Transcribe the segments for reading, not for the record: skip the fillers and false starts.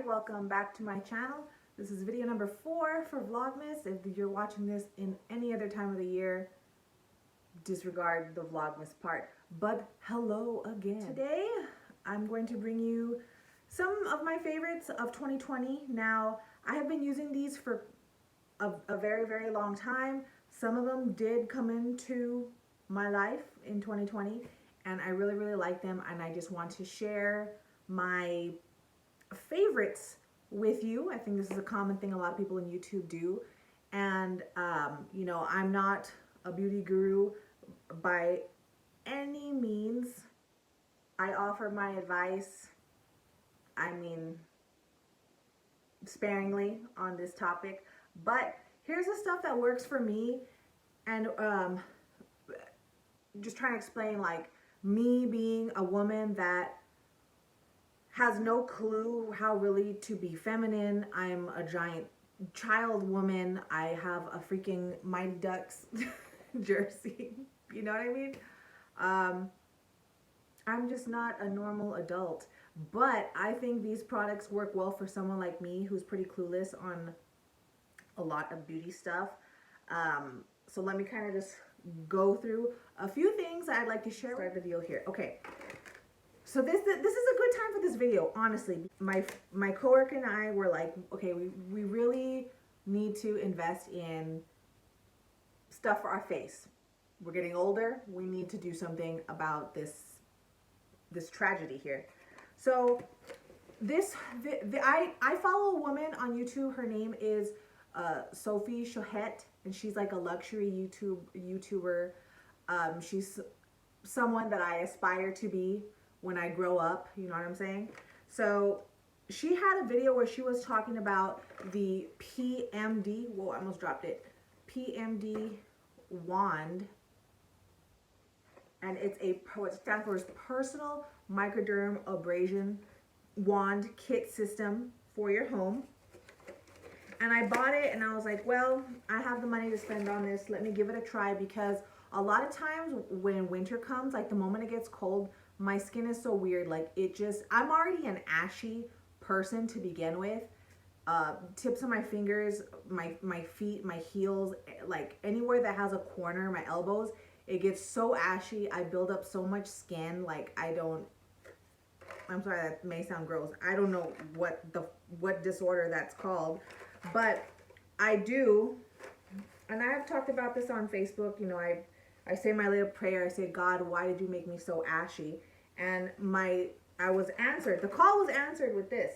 welcome back to my channel. This is video number 4 for Vlogmas. If you're watching this in any other time of the year, disregard the Vlogmas part. But hello again. Today, I'm going to bring you some of my favorites of 2020. Now, I have been using these for a very, very long time. Some of them did come into my life in 2020, and I really, really like them, and I just want to share my favorites with you. I think this is a common thing a lot of people in YouTube do. And you know, I'm not a beauty guru by any means. I offer my advice, I mean, sparingly on this topic, but here's the stuff that works for me. And just trying to explain, like, me being a woman that has no clue how really to be feminine. I'm a giant child woman. I have a freaking Mighty Ducks jersey. You know what I mean? I'm just not a normal adult. But I think these products work well for someone like me who's pretty clueless on a lot of beauty stuff. So let me kind of just go through a few things that I'd like to share. Start the video here. Okay. So this is a good time for this video, honestly. My coworker and I were like, okay, we really need to invest in stuff for our face. We're getting older. We need to do something about this tragedy here. So I follow a woman on YouTube. Her name is Sophie Chohet, and she's like a luxury YouTuber. She's someone that I aspire to be when I grow up, you know what I'm saying? So she had a video where she was talking about the PMD, whoa, I almost dropped it, PMD wand, and it's what it stands for is Personal Microderm Abrasion Wand Kit System for your home. And I bought it and I was like, well, I have the money to spend on this, let me give it a try, because a lot of times when winter comes, like the moment it gets cold, my skin is so weird. Like I'm already an ashy person to begin with. Tips of my fingers, my feet, my heels, like anywhere that has a corner, my elbows, it gets so ashy. I build up so much skin. Like I'm sorry, that may sound gross. I don't know what disorder that's called, but I do. And I have talked about this on Facebook. You know, I say my little prayer. I say, God, why did you make me so ashy? And I was answered. The call was answered with this.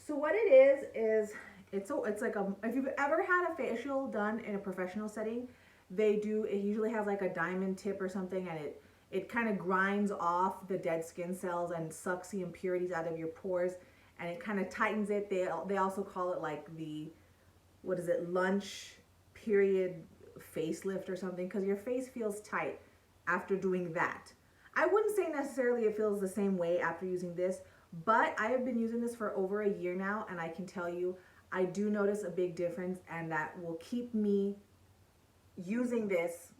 So what it is it's like if you've ever had a facial done in a professional setting, it usually has like a diamond tip or something, and it kind of grinds off the dead skin cells and sucks the impurities out of your pores, and it kind of tightens it. They also call it like lunch period facelift or something, because your face feels tight after doing that. I wouldn't say necessarily it feels the same way after using this, but I have been using this for over a year now, and I can tell you I do notice a big difference, and that will keep me using this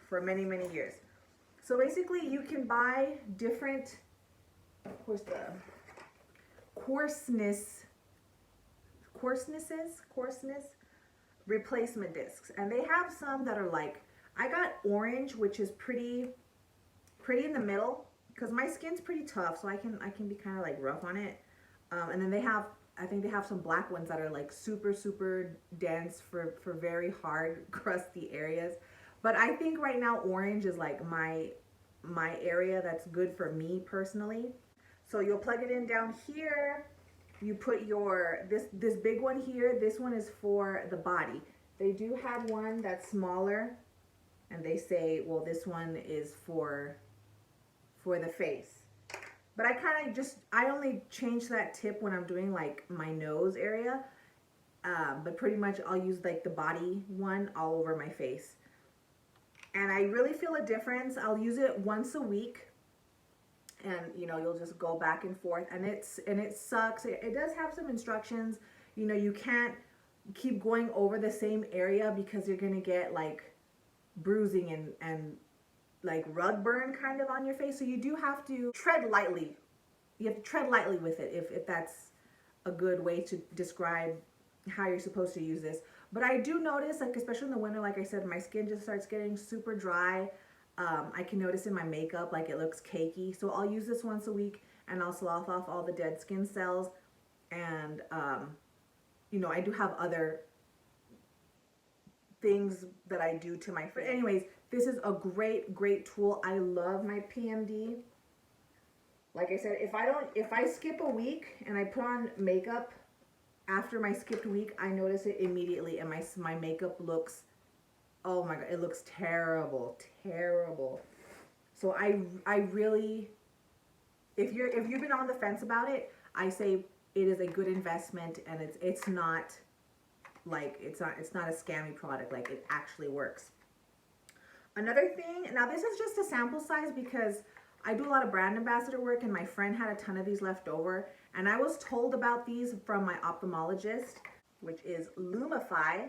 for many, many years. So basically you can buy different, of course, the coarseness replacement discs, and they have some that are like, I got orange, which is pretty in the middle, because my skin's pretty tough, so I can be kind of like rough on it. And then I think they have some black ones that are like super dense for very hard crusty areas. But I think right now orange is like my area that's good for me personally. So you'll plug it in down here. You put this big one here. This one is for the body. They do have one that's smaller, and they say, well, this one is for the face. But I only change that tip when I'm doing like my nose area. But pretty much I'll use like the body one all over my face. And I really feel a difference. I'll use it once a week. And you know, you'll just go back and forth, and it sucks. It does have some instructions. You know, you can't keep going over the same area because you're gonna get like bruising and like rug burn kind of on your face. So you do have to tread lightly you have to tread lightly with it if that's a good way to describe how you're supposed to use this. But I do notice, like especially in the winter, like I said, my skin just starts getting super dry. I can notice in my makeup, like it looks cakey. So I'll use this once a week and I'll slough off all the dead skin cells. And, you know, I do have other things that I do to my face. But anyways, this is a great tool. I love my PMD. Like I said, if I skip a week and I put on makeup after my skipped week, I notice it immediately, and my makeup looks, oh my god, it looks terrible. So I really, if you've been on the fence about it, I say it is a good investment, and it's not a scammy product. Like, it actually works. Another thing, now this is just a sample size because I do a lot of brand ambassador work, and my friend had a ton of these left over, and I was told about these from my ophthalmologist, which is Lumify.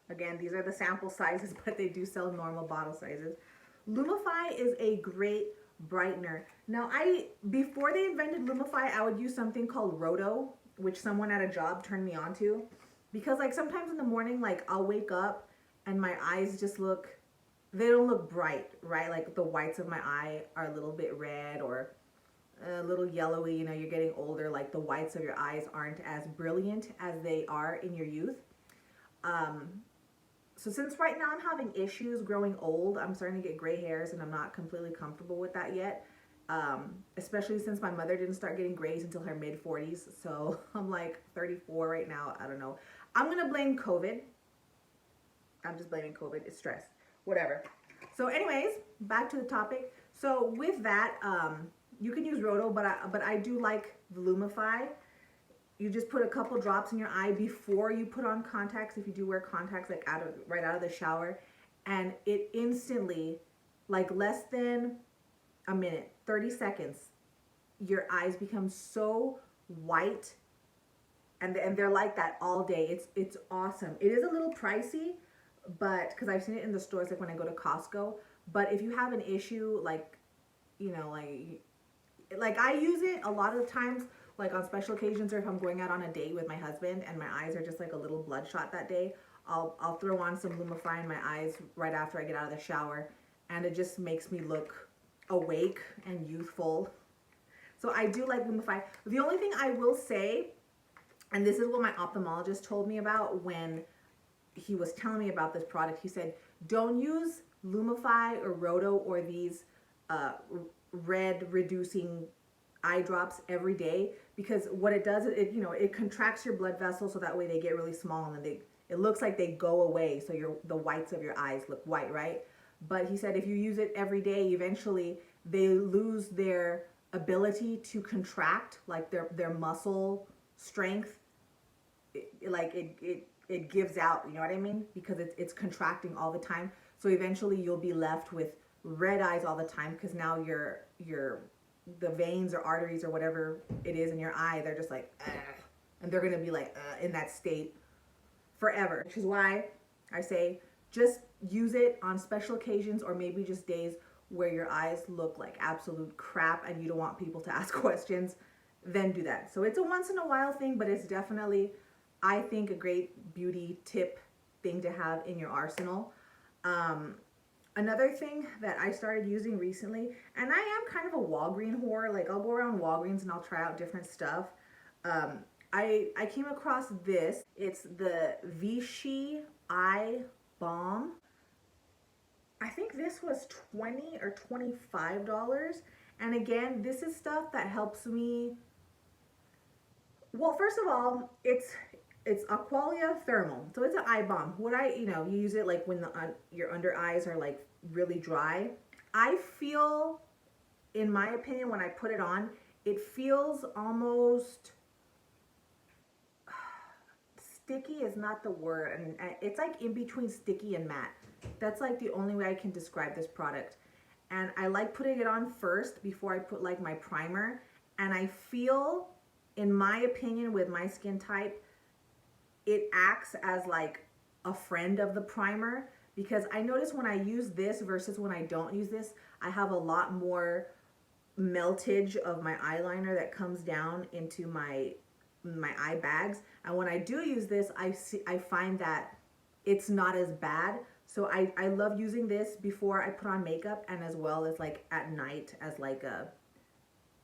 Again, these are the sample sizes, but they do sell normal bottle sizes. Lumify is a great brightener. Now, before they invented Lumify, I would use something called Roto, which someone at a job turned me on to, because like sometimes in the morning, like I'll wake up and my eyes just they don't look bright, right? Like the whites of my eye are a little bit red or a little yellowy. You know, you're getting older, like the whites of your eyes aren't as brilliant as they are in your youth. So since right now I'm having issues growing old, I'm starting to get gray hairs, and I'm not completely comfortable with that yet. Especially since my mother didn't start getting grays until her mid-40s. So I'm like 34 right now. I don't know. I'm going to blame COVID. I'm just blaming COVID. It's stress. Whatever. So anyways, back to the topic. So with that, you can use Roto, but I do like the Lumify. You just put a couple drops in your eye before you put on contacts, if you do wear contacts, like right out of the shower, and it instantly, like less than a minute, 30 seconds, your eyes become so white, and they're like that all day. It's awesome. It is a little pricey, but because I've seen it in the stores, like when I go to Costco. But if you have an issue, like, you know, like I use it a lot of the times, like on special occasions, or if I'm going out on a date with my husband and my eyes are just like a little bloodshot that day, I'll throw on some Lumify in my eyes right after I get out of the shower, and it just makes me look awake and youthful. So I do like Lumify. The only thing I will say, and this is what my ophthalmologist told me about when he was telling me about this product, he said, don't use Lumify or Roto or these red reducing eye drops every day, because what it does, it contracts your blood vessels, so that way they get really small, and then it looks like they go away, so the whites of your eyes look white, right? But he said if you use it every day, eventually they lose their ability to contract, like their muscle strength, it gives out, you know what I mean? Because it's contracting all the time. So eventually you'll be left with red eyes all the time, because now the veins or arteries or whatever it is in your eye, they're just like, ugh, and they're gonna be like in that state forever. Which is why I say just use it on special occasions, or maybe just days where your eyes look like absolute crap and you don't want people to ask questions. Then do that. So it's a once in a while thing, but it's definitely, I think, a great beauty tip thing to have in your arsenal. Another thing that I started using recently, and I am kind of a Walgreens whore, like I'll go around Walgreens and I'll try out different stuff. I came across this. It's the Vichy Eye Balm. I think this was $20 or $25. And again, this is stuff that helps me. Well, first of all, it's Aqualia Thermal. So it's an eye balm. You use it like when your under eyes are like really dry. I feel, in my opinion, when I put it on, it feels almost, sticky is not the word. I mean, it's like in between sticky and matte. That's like the only way I can describe this product. And I like putting it on first before I put like my primer. And I feel, in my opinion, with my skin type, it acts as like a friend of the primer, because I notice when I use this versus when I don't use this, I have a lot more meltage of my eyeliner that comes down into my eye bags. And when I do use this, I find that it's not as bad. So I love using this before I put on makeup, and as well as like at night as like a,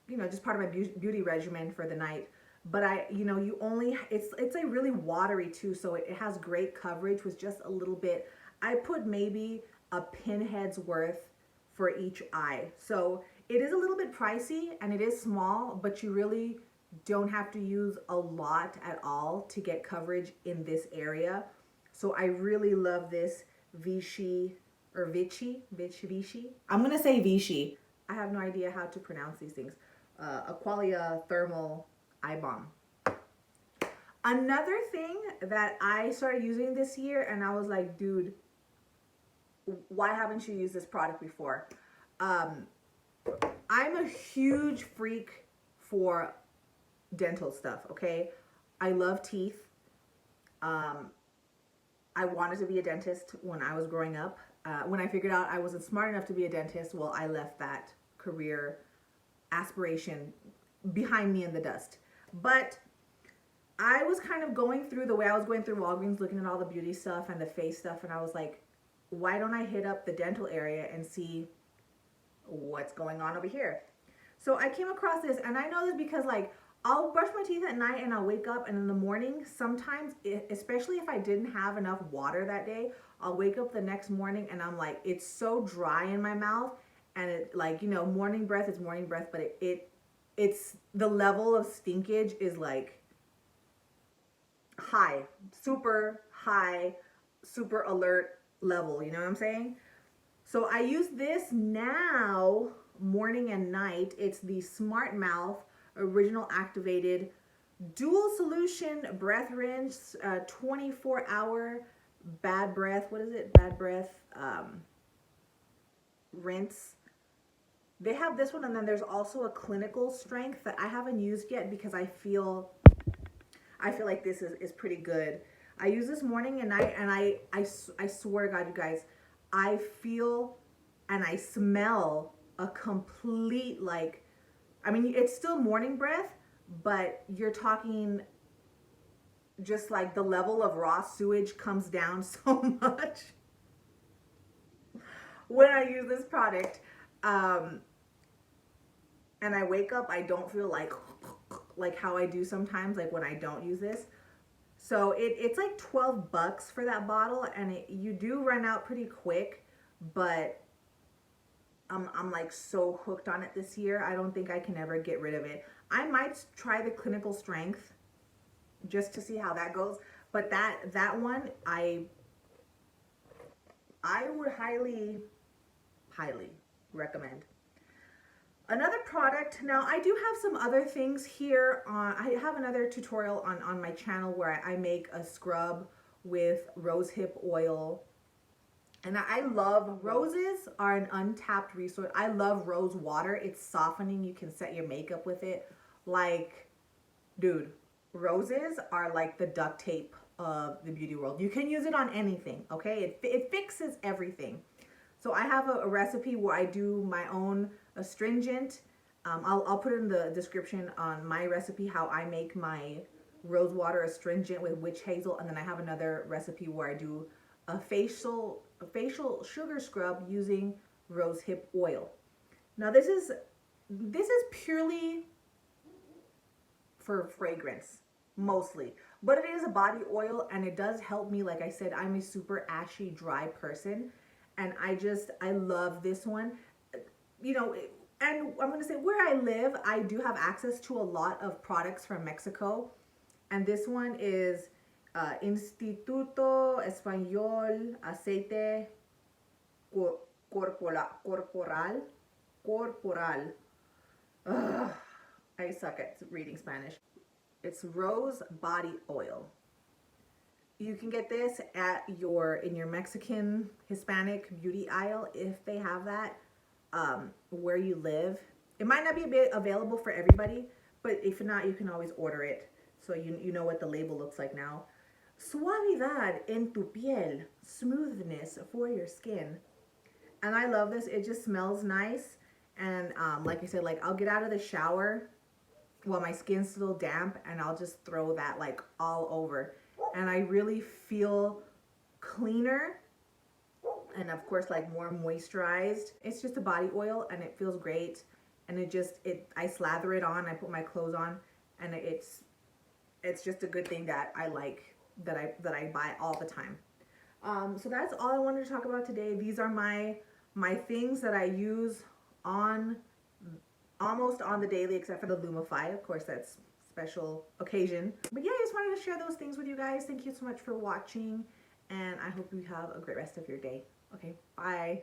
you know, just part of my beauty regimen for the night. But you only, it's a really watery too, so it has great coverage with just a little bit. I put maybe a pinhead's worth for each eye. So it is a little bit pricey and it is small, but you really don't have to use a lot at all to get coverage in this area. So I really love this Vichy or Vichy. I'm gonna say Vichy. I have no idea how to pronounce these things. Aqualia Thermal Eye Balm. Another thing that I started using this year, and I was like, dude, why haven't you used this product before? I'm a huge freak for dental stuff, okay? I love teeth. I wanted to be a dentist when I was growing up. When I figured out I wasn't smart enough to be a dentist, well, I left that career aspiration behind me in the dust. But I was kind of going through the way I was going through Walgreens, looking at all the beauty stuff and the face stuff, and I was like, why don't I hit up the dental area and see what's going on over here? So I came across this, and I know this because like I'll brush my teeth at night and I'll wake up, and in the morning sometimes, especially if I didn't have enough water that day, I'll wake up the next morning and I'm like, it's so dry in my mouth, and it, like, you know, morning breath is morning breath, but it's the level of stinkage is like high, super high, super alert level, you know what I'm saying? So I use this now morning and night. It's the Smart Mouth Original Activated Dual Solution Breath Rinse, 24-hour bad breath, what is it? Bad breath rinse. They have this one, and then there's also a clinical strength that I haven't used yet because I feel like this is pretty good. I use this morning and night, and I swear to God, you guys, I feel and I smell a complete, like, I mean, it's still morning breath, but you're talking just like the level of raw sewage comes down so much when I use this product. And I wake up, I don't feel like how I do sometimes, like when I don't use this. So it's like $12 for that bottle, and you do run out pretty quick, but I'm like so hooked on it this year. I don't think I can ever get rid of it. I might try the clinical strength just to see how that goes, but that one I would highly recommend. Another product, now I do have some other things here I have another tutorial on my channel where I make a scrub with rosehip oil. And I love, roses are an untapped resource. I love rose water. It's softening. You can set your makeup with it. Like, dude, roses are like the duct tape of the beauty world. You can use it on anything, okay? It fixes everything. So I have a recipe where I do my own astringent. I'll put it in the description on my recipe how I make my rose water astringent with witch hazel, and then I have another recipe where I do a facial sugar scrub using rosehip oil. Now this is purely for fragrance mostly, but it is a body oil, and it does help me. Like I said, I'm a super ashy, dry person, and I love this one. You know, and I'm going to say where I live, I do have access to a lot of products from Mexico, and this one is Instituto Español Aceite Corporal. Ugh, I suck at reading Spanish. It's rose body oil. You can get this at in your Mexican Hispanic beauty aisle if they have that where you live. It might not be available for everybody, but if not, you can always order it. So you know what the label looks like now. Suavidad en tu piel, smoothness for your skin. And I love this. It just smells nice, And like I said, like I'll get out of the shower while my skin's still damp, and I'll just throw that like all over, and I really feel cleaner, and of course like more moisturized. It's just a body oil and it feels great, and I slather it on, I put my clothes on, and it's just a good thing that I like, that I buy all the time. So that's all I wanted to talk about today. These are my things that I use on almost on the daily, except for the Lumify. Of course, that's special occasion. But yeah, I just wanted to share those things with you guys. Thank you so much for watching, and I hope you have a great rest of your day. Okay, bye.